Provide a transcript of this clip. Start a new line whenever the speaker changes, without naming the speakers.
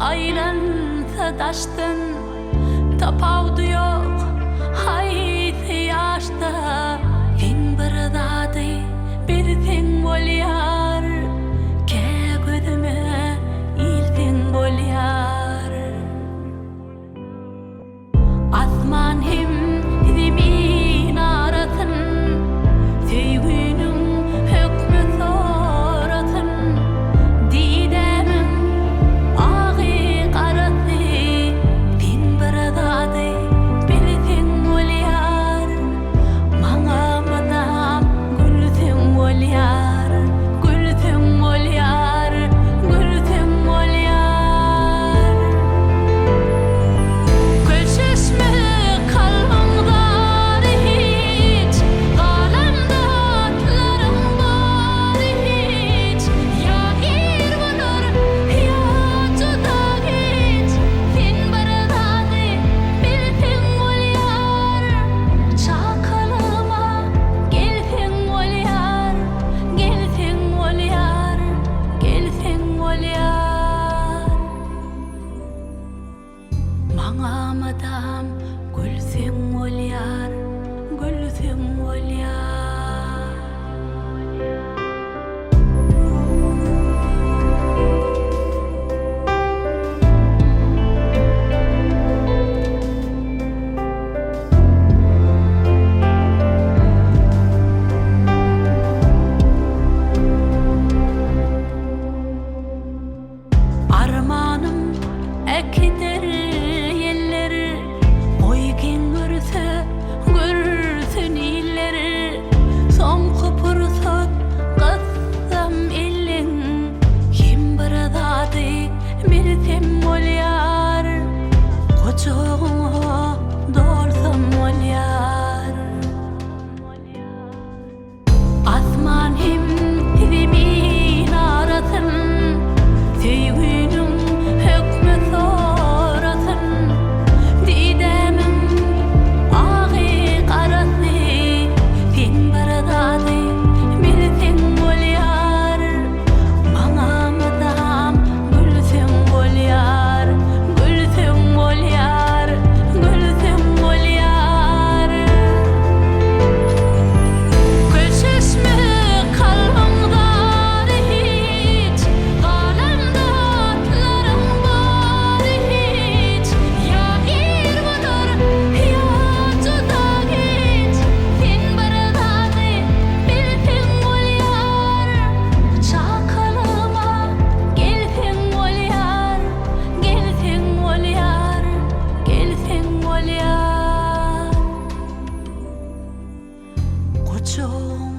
aylansa daştın tapavdu yok hayti yaşta din bir zady bir sen bolyar ke gözüme ilsin bolyar asman hem zemin arasın sevginin hükmü sorasın didemim ağı karası din bir zady bir sen bolyar maňa madam gülsün bolyar gülsün bolyar gülsün bolyar gülşüşmü kalbimdar hiç galamda atlarım var hiç ya ir bulur ya juda hiç sen bir zady bilsin bolyar çakalıma gelsin bolyar gelsin bolyar gelsin bolyar maňa madam gülsün bolyar gülsün bolyar armanım ekidir yerleri oygen görse görsün illeri son kupursa kıssam elin kim bir zady bilsem bolyar koçoğuna dorsam bolyar asman hem zemin arasın sevginin hükmü sorasın didemim ağı karası sen bir zady bilsin bolyar maňa madam gülsün bolyar gülsün bolyar gülsün bolyar gülşüşmü kalbimdar hiç galamda atlarım var hiç ya ir bulur ya juda hiç sen bir zady bilsin bolyar çakalıma gelsin bolyar gelsin bolyar gelsin bolyar koçoğuna